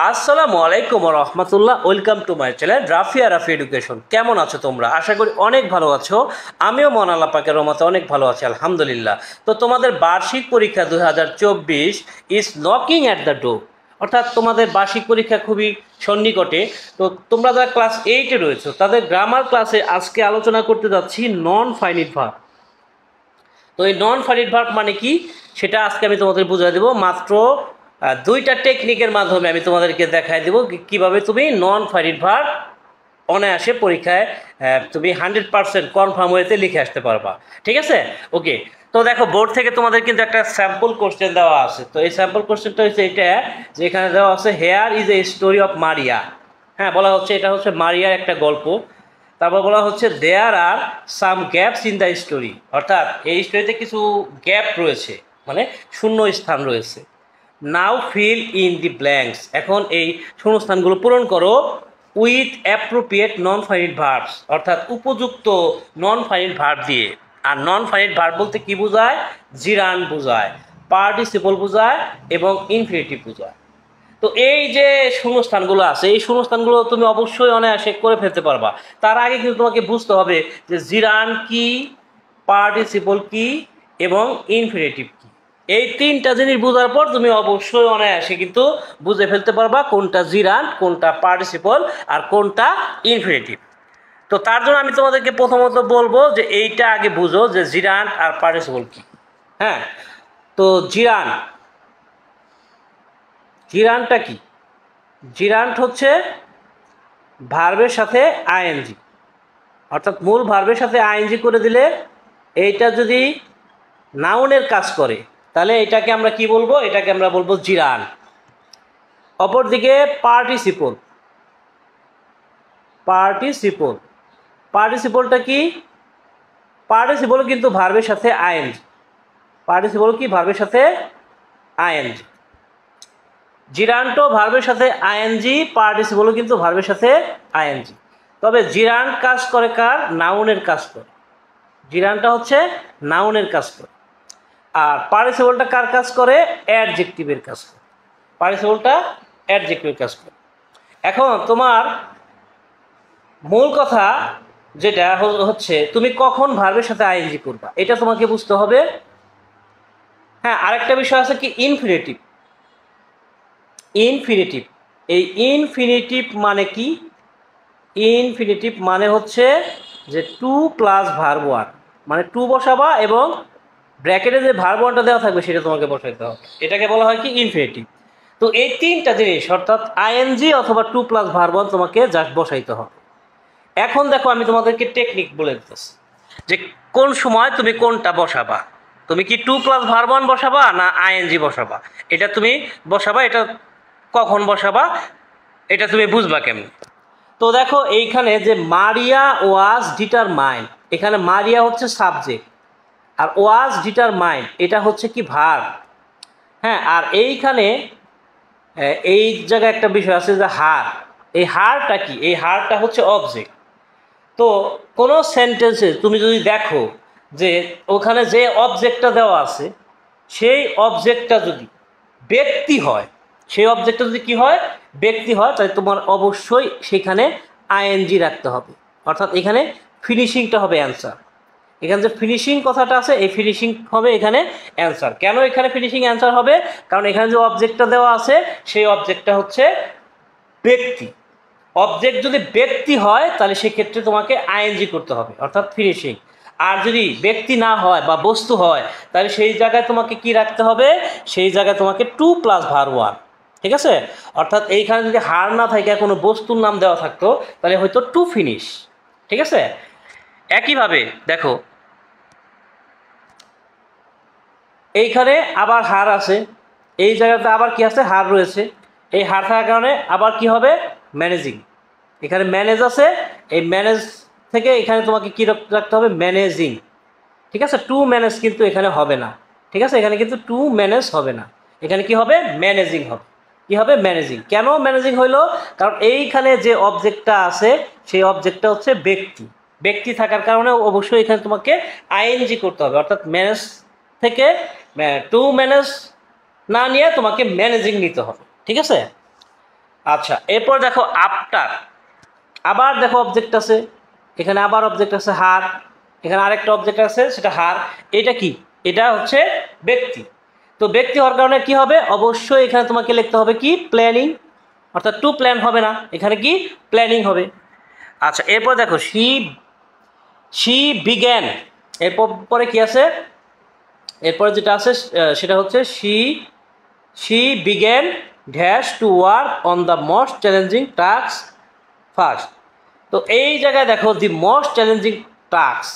আসসালামু আলাইকুম রহমতুল্লাহ। Welcome to my channel Rafi education. কেমন আছো তোমরা? আশা করি অনেক ভালো আছো। আমিও মন আল্লাহ পাকের রহমতে অনেক ভালো আছি, আলহামদুলিল্লাহ। তো তোমাদের বার্ষিক পরীক্ষা 2024 is knocking at the door, অর্থাৎ তোমাদের বার্ষিক পরীক্ষা খুবই সন্নিকটে। তো তোমরা যারা ক্লাস 8-এ রয়েছো তাদের গ্রামার ক্লাসে আজকে আলোচনা করতে যাচ্ছি নন ফাইনিট ভার্ব। তো এই নন ফাইনিট ভার্ব মানে কি সেটা আজকে আমি তোমাদের বুঝিয়ে দেবো। মাত্র দুইটা টেকনিকের মাধ্যমে আমি তোমাদেরকে দেখাই দেবো কীভাবে তুমি নন ফাইনিট ভার্ব অনায়াসে পরীক্ষায় তুমি 100% কনফার্ম ওয়েতে লিখে আসতে পারবা। ঠিক আছে, ওকে। তো দেখো, বোর্ড থেকে তোমাদের কিন্তু একটা স্যাম্পল কোশ্চেন দেওয়া আছে। তো এই স্যাম্পল কোশ্চেনটা হচ্ছে এটা, যে এখানে দেওয়া আছে hair is a story of মারিয়া। হ্যাঁ, বলা হচ্ছে এটা হচ্ছে মারিয়ার একটা গল্প। তারপর বলা হচ্ছে দেয়ার আর সাম গ্যাপস ইন দ্য স্টোরি, অর্থাৎ এই স্টোরিতে কিছু গ্যাপ রয়েছে, মানে শূন্য স্থান রয়েছে। নাও ফিল ইন দি ব্ল্যাঙ্কস, এখন এই শূন্যস্থানগুলো পূরণ করো with appropriate non finite verbs, অর্থাৎ উপযুক্ত নন ফাইনিট ভার্ব দিয়ে। আর নন ফাইনিট ভার্ব বলতে কি বোঝায়? জিরান বোঝায়, পার্টিসিপল বোঝায় এবং ইনফিনিটিভ বোঝায়। তো এই যে শূন্যস্থানগুলো আছে, এই শূন্যস্থানগুলো তুমি অবশ্যই অনায়াসে করে ফেলতে পারবা। তার আগে কিন্তু তোমাকে বুঝতে হবে যে জিরান কি, পার্টিসিপল কি এবং ইনফিনিটিভ কি। এই তিনটা জিনিস বোঝার পর তুমি অবশ্যই অনায়াসে কিন্তু বুঝে ফেলতে পারবা কোনটা জিরান, কোনটা পার্টিসিপল আর কোনটা ইনফিনিটিভ। তো তার জন্য আমি তোমাদেরকে প্রথমত বলবো যে এইটা আগে বুঝো যে জিরান আর পার্টিসিপল কি। হ্যাঁ, তো জিরানটা কি? জিরান্ট হচ্ছে ভার্বের সাথে আইএনজি, অর্থাৎ মূল ভার্বের সাথে আইএনজি করে দিলে এইটা যদি নাউনের কাজ করে তাহলে এটাকে আমরা কি বলবো? এটাকে আমরা বলবো জিরান। অপরদিকে পার্টিসিপলটা কি? পার্টিসিপল কিন্তু ভার্বের সাথে আইএনজি। পার্টিসিপল কি? ভার্বের সাথে আইএনজি। জিরান্টও ভার্বের সাথে আইএনজি, পার্টিসিপলও কিন্তু ভার্বের সাথে আইএনজি। তবে জিরান্ট কাজ করে কার? নাউনের কাজ করে। জিরানটা হচ্ছে নাউনের কাজ করে। আর পার্টিসিপলটা কার কাজ করে? অ্যাডজেক্টিভের কাজ করে। পার্টিসিপলটা অ্যাডজেক্টিভের কাজ করে। এখন তোমার মূল কথা যেটা হচ্ছে তুমি কখন ভার্বের সাথে আইএনজি করবা, এটা তোমাকে বুঝতে হবে। হ্যাঁ, আরেকটা বিষয় আছে কি, ইনফিনিটিভ। এই ইনফিনিটিভ মানে কি? ইনফিনিটিভ মানে হচ্ছে যে 2 + ভার্ব 1, মানে 2 বসাবা এবং ব্র্যাকেটে যে ভার্ব 1টা দেওয়া থাকবে সেটা তোমাকে বসাইতে হবে। এটাকে বলা হয় কি? ইনফিনিটিভ। তো এই তিনটা জিনিস, অর্থাৎ আইএনজি অথবা 2 + ভার্ব 1 তোমাকে জাস্ট বসাইতে হবে। এখন দেখো, আমি তোমাদেরকে টেকনিক বলে দিতেছি যে কোন সময় তুমি কোনটা বসাবা। তুমি কি 2 + ভার্ব 1 বসাবা না আইএনজি বসাবা? এটা তুমি বসাবা। এটা কখন বসাবা এটা তুমি বুঝবা কেমন? তো দেখো, এইখানে যে মারিয়া ওয়াজ ডিটারমাইন্ড, এখানে মারিয়া হচ্ছে সাবজেক্ট আর ওয়াজ ডিটারমাইন্ড এটা হচ্ছে কি? ভার্ব। হ্যাঁ, আর এইখানে এই জায়গায় একটা বিষয় আছে যে হার। এই হারটা কি? এই হারটা হচ্ছে অবজেক্ট। তো কোনো সেন্টেন্সে তুমি যদি দেখো যে ওখানে যে অবজেক্টটা দেওয়া আছে সেই অবজেক্টটা যদি ব্যক্তি হয়, সেই অবজেক্টটা যদি কি হয়? ব্যক্তি হয়, তাহলে তোমার অবশ্যই সেখানে আইএনজি রাখতে হবে। অর্থাৎ এখানে ফিনিশিংটা হবে অ্যান্সার। এখানে যে ফিনিশিং কথাটা আছে, এই ফিনিশিং হবে এখানে অ্যান্সার। কেন এখানে ফিনিশিং অ্যান্সার হবে? কারণ এখানে যে অবজেক্টটা দেওয়া আছে সেই অবজেক্টটা হচ্ছে ব্যক্তি। অবজেক্ট যদি ব্যক্তি হয় তাহলে সেক্ষেত্রে তোমাকে আইএনজি করতে হবে, অর্থাৎ ফিনিশিং। আর যদি ব্যক্তি না হয় বা বস্তু হয় তাহলে সেই জায়গায় তোমাকে কি রাখতে হবে? সেই জায়গায় তোমাকে 2 + ভার্ব 1। ঠিক আছে, অর্থাৎ এইখানে যদি হার না থাকে, কোনো বস্তুর নাম দেওয়া থাকতো তাহলে হয়তো টু ফিনিশ। ঠিক আছে, একইভাবে দেখো এইখানে আবার হার আছে, এই জায়গাতে আবার কি আছে? হার রয়েছে। এই হার থাকার কারণে আবার কি হবে? ম্যানেজিং। এখানে ম্যানেজ আছে, এই ম্যানেজ থেকে এখানে তোমাকে কি রাখতে হবে? ম্যানেজিং। ঠিক আছে, টু ম্যানেজ কিন্তু এখানে হবে না। ঠিক আছে, এখানে কিন্তু টু ম্যানেজ হবে না, এখানে কি হবে? ম্যানেজিং হবে। কি হবে? ম্যানেজিং। কেন ম্যানেজিং হইলো? কারণ এইখানে যে অবজেক্টটা আছে সেই অবজেক্টটা হচ্ছে ব্যক্তি। ব্যক্তি থাকার কারণে অবশ্যই এখানে তোমাকে আইএনজি করতে হবে, অর্থাৎ ম্যানেজ থেকে টু ম্যানেজ না নিয়ে তোমাকে ম্যানেজিং নিতে হবে। ঠিক আছে, আচ্ছা, এরপর দেখো আফটার, আবার দেখো অবজেক্ট আছে, এখানে আবার অবজেক্ট আছে হার, এখানে আরেকটা অবজেক্ট আছে সেটা হার। এটা কি? এটা হচ্ছে ব্যক্তি। তো ব্যক্তি হওয়ার কারণে কি হবে? অবশ্যই এখানে তোমাকে লিখতে হবে কি? প্ল্যানিং, অর্থাৎ টু প্ল্যান হবে না, এখানে কি? প্ল্যানিং হবে। আচ্ছা, এরপর দেখো শি বিজ্ঞান, এরপর পরে কি আছে? এরপরে যেটা আছে সেটা হচ্ছে শি বিজ্ঞান dash to work on the most challenging task first. তো এই জায়গায় দেখো দি মোস্ট চ্যালেঞ্জিং টাস্ক,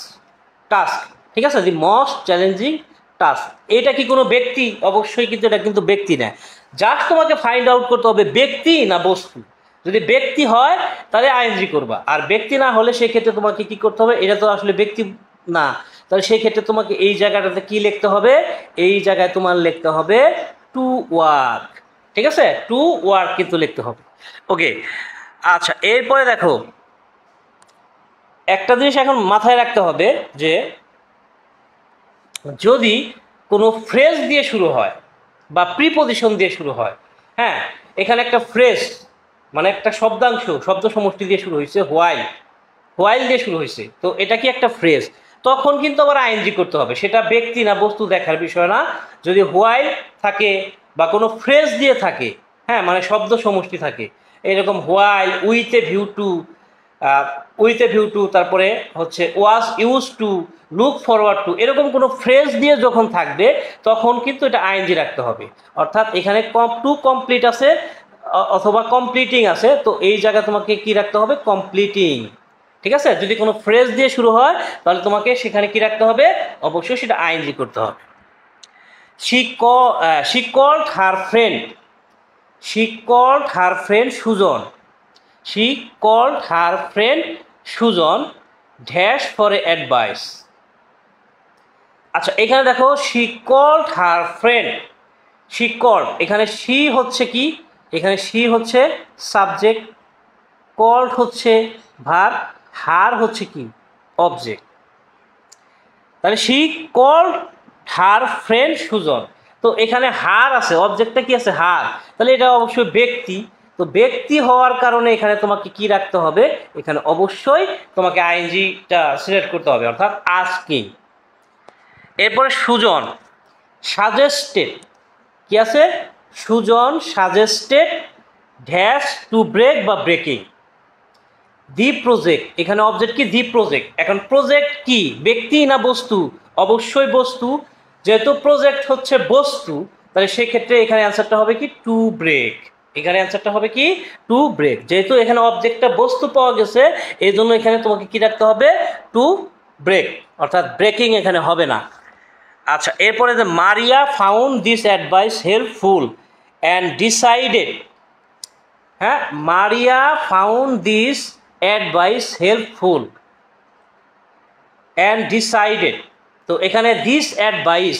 ঠিক আছে? দি মোস্ট চ্যালেঞ্জিং টাস্ক, এটা কি কোনো ব্যক্তি? অবশ্যই কিন্তু এটা কিন্তু ব্যক্তি না। জাস্ট তোমাকে ফাইন্ড আউট করতে হবে ব্যক্তি না বস্তু। যদি ব্যক্তি হয় তাহলে আইএনজি করবা, আর ব্যক্তি না হলে সেক্ষেত্রে তোমাকে কি করতে হবে? এটা তো আসলে ব্যক্তি না, তাহলে সেই ক্ষেত্রে তোমাকে এই জায়গাটাতে কি লিখতে হবে? এই জায়গায় তোমার লিখতে হবে টু ওয়ার্ক, ঠিক আছে? টু ওয়ার্ক কিন্তু লিখতে হবে। ওকে, আচ্ছা, এরপরে দেখো একটা জিনিস এখন মাথায় রাখতে হবে যে যদি কোনো ফ্রেজ দিয়ে শুরু হয় বা প্রিপজিশন দিয়ে শুরু হয়, হ্যাঁ, এখানে একটা ফ্রেজ মানে একটা শব্দাংশ, শব্দ সমষ্টি দিয়ে শুরু হয়েছে, হোয়াইল দিয়ে শুরু হয়েছে, তো এটা কি একটা ফ্রেজ? তখন কিন্তু আবার আইএনজি করতে হবে। সেটা ব্যক্তি না বস্তু দেখার বিষয় না। যদি হোয়াইল থাকে বা কোনো ফ্রেজ দিয়ে থাকে, হ্যাঁ, মানে শব্দ সমষ্টি থাকে, এরকম while with a view to, তারপরে হচ্ছে ওয়াজ use to, look forward to, এরকম কোনো ফ্রেজ দিয়ে যখন থাকবে তখন কিন্তু এটা আইএনজি রাখতে হবে। অর্থাৎ এখানে টু কমপ্লিট আছে অথবা কমপ্লিটিং আছে, তো এই জায়গায় তোমাকে কি রাখতে হবে? কমপ্লিটিং, ঠিক আছে? যদি কোনো ফ্রেজ দিয়ে শুরু হয় তাহলে তোমাকে সেখানে কি রাখতে হবে? অবশ্যই সেটা আইএনজি করতে হবে। She called her friend Sujan, she called her friend Sujan dash for a advice. আচ্ছা, এখানে দেখো she called her friend, she called, এখানে শি হচ্ছে কি? এখানে শি হচ্ছে সাবজেক্ট, কল্ড হচ্ছে ভার্ব, হার হচ্ছে কি? অবজেক্ট। তাহলে she called her friend Sujan, তো এখানে হার আছে, অবজেক্টটা কি আছে? হার, তাহলে এটা অবশ্যই ব্যক্তি। তো ব্যক্তি হওয়ার কারণে এখানে তোমাকে কি রাখতে হবে? এখানে অবশ্যই তোমাকে আইএনজিটা সিলেক্ট করতে হবে, অর্থাৎ আস্কিং। এরপরে সুজন সাজেস্টেড, কি আছে? Sujan suggested dash to break বা ব্রেকিং দি প্রজেক্ট, এখানে অবজেক্ট কি? The project. এখন প্রজেক্ট কি? ব্যক্তি না বস্তু? অবশ্যই বস্তু। যেহেতু প্রজেক্ট হচ্ছে বস্তু, তাহলে সেক্ষেত্রে এখানে অ্যান্সারটা হবে কি? To break. এখানে অ্যান্সারটা হবে কি? To break. যেহেতু এখানে অবজেক্টটা বস্তু পাওয়া গেছে, এই জন্য এখানে তোমাকে কি রাখতে হবে? টু ব্রেক, অর্থাৎ ব্রেকিং এখানে হবে না। আচ্ছা, এরপরে যে Maria found this advice helpful and decided, হ্যাঁ, Maria found this advice helpful and decided, তো এখানে দিস অ্যাডভাইস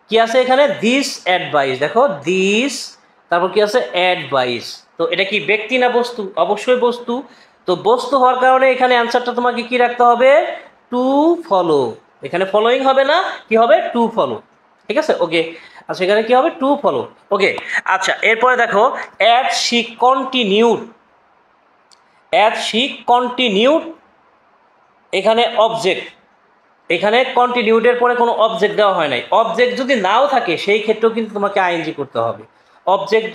কি আছে? এখানে দিস অ্যাডভাইস, দেখো দিস, তারপর কি আছে? অ্যাডভাইস। তো এটা কি ব্যক্তি না বস্তু? অবশ্যই বস্তু। তো বস্তু হওয়ার কারণে এখানে অ্যান্সারটা তোমাকে কি রাখতে হবে? To follow. এখানে ফলোইং হবে না, কি হবে? টু ফলো, ঠিক আছে? ওকে, আচ্ছা, এখানে কি হবে? To follow. ওকে, আচ্ছা, এরপরে দেখো অ্যাজ শি কন্টিনিউড, এখানে অবজেক্ট, এখানে কন্টিনিউডের পরে কোনো অবজেক্ট দেওয়া হয় নাই। অবজেক্ট যদি নাও থাকে সেই ক্ষেত্রেও কিন্তু তোমাকে আইএনজি করতে হবে। অবজেক্ট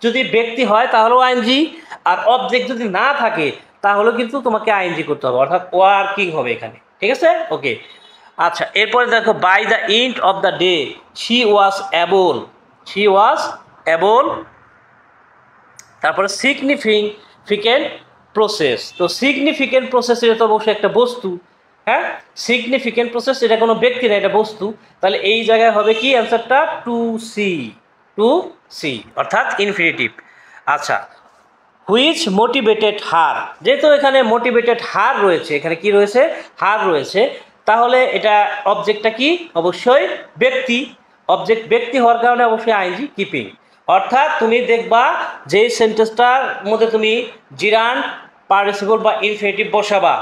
যদি ব্যক্তি হয় তাহলেও আইএনজি, আর অবজেক্ট যদি না থাকে তাহলেও কিন্তু তোমাকে আইএনজি করতে হবে, অর্থাৎ ওয়ার্কিং হবে এখানে, ঠিক আছে? ওকে, আচ্ছা, এরপরে দেখো by the end of the day she was able, তারপরে সিগনিফিকেন্ট প্রসেস, তো সিগনিফিকেন্ট প্রসেস এটা তো অবশ্যই একটা বস্তু, হ্যাঁ, সিগনিফিকেন্ট প্রসেস, এটা কোনো ব্যক্তি না, এটা বস্তু। তাহলে এই জায়গায় হবে কি অ্যান্সারটা? টু সি, অর্থাৎ ইনফিনিটিভ। আচ্ছা, হুইচ মোটিভেটেড হার, যেহেতু এখানে মোটিভেটেড হার রয়েছে, এখানে কি রয়েছে? হার রয়েছে, তাহলে এটা অবজেক্টটা কি? অবশ্যই ব্যক্তি। অবজেক্ট ব্যক্তি হওয়ার কারণে অবশ্যই আইএনজি কিপিং। অর্থাৎ তুমি দেখবা যে সেন্টেন্সটার মধ্যে তুমি জিরান পার্টিসিপল বা ইনফিনিটিভ বসাবা,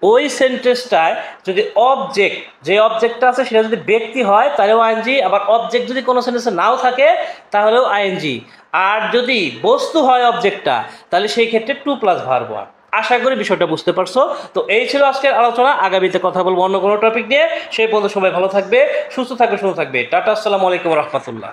ওই সেন্টেন্সটায় যদি অবজেক্ট, যে অবজেক্টটা আছে সেটা যদি ব্যক্তি হয় তাহলেও আইএনজি, আবার অবজেক্ট যদি কোনো সেন্টেন্সে নাও থাকে তাহলেও আইএনজি। আর যদি বস্তু হয় অবজেক্টটা তাহলে সেই ক্ষেত্রে টু প্লাস ভার্ব ওয়ান। আশা করি বিষয়টা বুঝতে পারছো। তো এই ছিল আজকের আলোচনা, আগামীতে কথা বলবো অন্য কোনো টপিক নিয়ে। সেই পর্যন্ত সবাই ভালো থাকবে, সুস্থ থাকবে, সুন্দর থাকবে। টাটা, আসসালামু আলাইকুম রহমতুল্লাহ।